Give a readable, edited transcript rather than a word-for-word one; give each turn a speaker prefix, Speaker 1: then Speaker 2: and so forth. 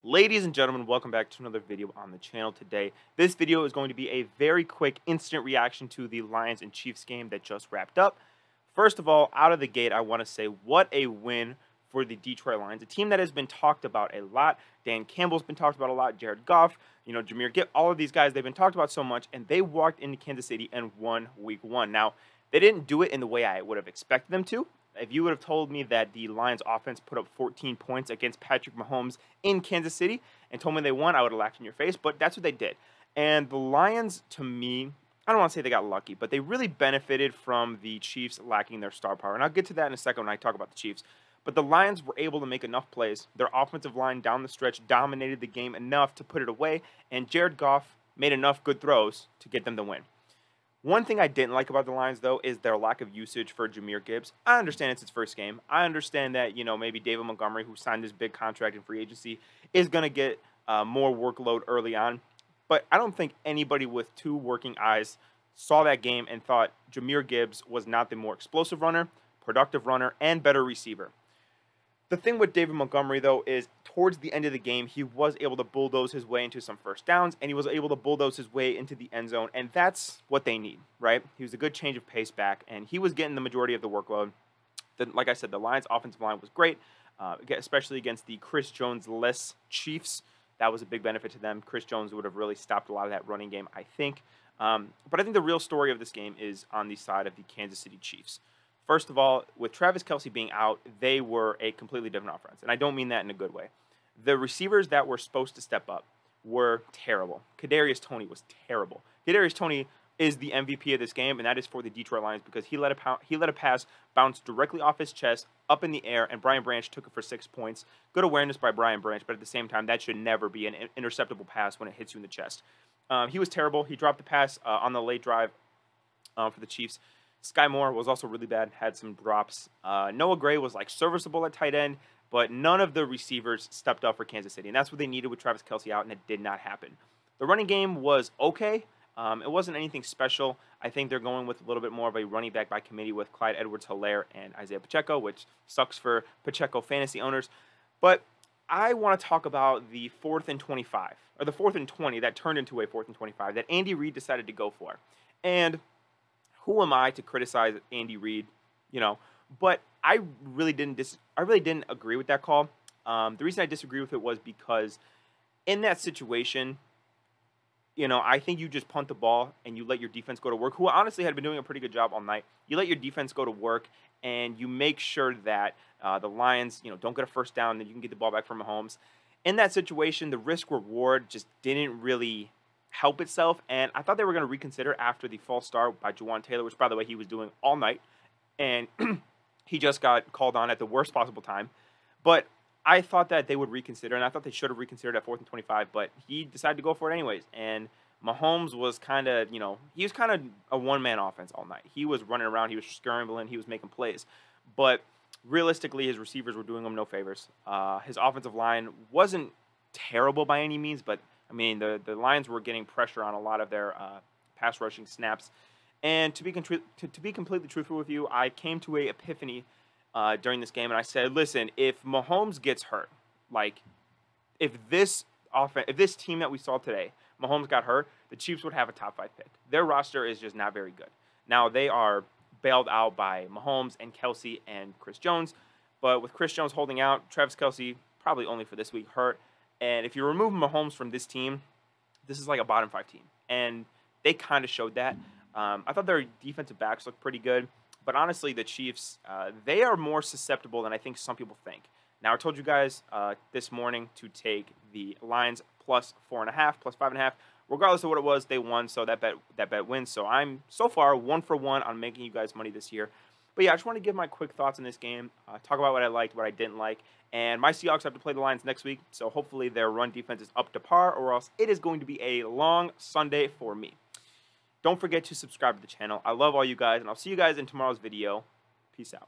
Speaker 1: Ladies and gentlemen, welcome back to another video on the channel today. This video is going to be a very quick instant reaction to the Lions and Chiefs game that just wrapped up. First of all, out of the gate, I want to say what a win for the Detroit Lions, a team that has been talked about a lot. Dan Campbell's been talked about a lot, Jared Goff, Jameer Gibbs, all of these guys, they've been talked about so much, and they walked into Kansas City and won week one. Now, they didn't do it in the way I would have expected them to. If you would have told me that the Lions offense put up 14 points against Patrick Mahomes in Kansas City and told me they won, I would have laughed in your face, but that's what they did. And the Lions, to me, I don't want to say they got lucky, but they really benefited from the Chiefs lacking their star power. And I'll get to that in a second when I talk about the Chiefs. But the Lions were able to make enough plays. Their offensive line down the stretch dominated the game enough to put it away, and Jared Goff made enough good throws to get them the win. One thing I didn't like about the Lions, though, is their lack of usage for Jameer Gibbs. I understand it's his first game. I understand that, maybe David Montgomery, who signed this big contract in free agency, is going to get more workload early on. But I don't think anybody with two working eyes saw that game and thought Jameer Gibbs was not the more explosive runner, productive runner, and better receiver. The thing with David Montgomery, though, is towards the end of the game, he was able to bulldoze his way into some first downs, and he was able to bulldoze his way into the end zone, and that's what they need, right? He was a good change of pace back, and he was getting the majority of the workload. Like I said, the Lions' offensive line was great, especially against the Chris Jones-less Chiefs. That was a big benefit to them. Chris Jones would have really stopped a lot of that running game, I think. But I think the real story of this game is on the side of the Kansas City Chiefs. First of all, with Travis Kelce being out, they were a completely different offense. And I don't mean that in a good way. The receivers that were supposed to step up were terrible. Kadarius Toney was terrible. Kadarius Toney is the MVP of this game, and that is for the Detroit Lions because he let a pass bounce directly off his chest, up in the air, and Brian Branch took it for 6 points. Good awareness by Brian Branch, but at the same time, that should never be an interceptable pass when it hits you in the chest. He was terrible. He dropped the pass on the late drive for the Chiefs. Sky Moore was also really bad, had some drops. Noah Gray was serviceable at tight end, but none of the receivers stepped up for Kansas City, and that's what they needed with Travis Kelce out, and it did not happen. The running game was okay. It wasn't anything special. I think they're going with a little bit more of a running back by committee with Clyde Edwards-Helaire and Isaiah Pacheco, which sucks for Pacheco fantasy owners. But I want to talk about the 4th and 25, or the 4th and 20 that turned into a 4th and 25 that Andy Reid decided to go for. And who am I to criticize Andy Reid, But I really didn't agree with that call. The reason I disagree with it was because in that situation, I think you just punt the ball and you let your defense go to work, who honestly had been doing a pretty good job all night. You let your defense go to work and you make sure that the Lions, don't get a first down, that you can get the ball back from Mahomes. In that situation, the risk-reward just didn't really help itself, and I thought they were going to reconsider after the false start by Juwan Taylor, which, by the way, he was doing all night, and he just got called on at the worst possible time. But I thought that they would reconsider, and I thought they should have reconsidered at 4th and 25, but he decided to go for it anyways, and Mahomes was kind of, he was kind of a one-man offense all night. He was running around, he was scrambling, he was making plays, but realistically, his receivers were doing him no favors. His offensive line wasn't terrible by any means, but I mean, the Lions were getting pressure on a lot of their pass rushing snaps. And to be completely truthful with you, I came to a epiphany during this game, and I said, listen, if Mahomes gets hurt, if this team that we saw today, Mahomes got hurt, the Chiefs would have a top 5 pick. Their roster is just not very good. Now, they are bailed out by Mahomes and Kelce and Chris Jones, but with Chris Jones holding out, Travis Kelce, probably only for this week, hurt. And if you remove Mahomes from this team, this is like a bottom 5 team. And they kind of showed that. I thought their defensive backs looked pretty good. But honestly, the Chiefs, they are more susceptible than I think some people think. Now, I told you guys this morning to take the Lions plus 4.5, plus 5.5. Regardless of what it was, they won, so that bet wins. So I'm so far 1 for 1 on making you guys money this year. But yeah, I just want to give my quick thoughts on this game, talk about what I liked, what I didn't like. And my Seahawks have to play the Lions next week, so hopefully their run defense is up to par, or else it is going to be a long Sunday for me. Don't forget to subscribe to the channel. I love all you guys, and I'll see you guys in tomorrow's video. Peace out.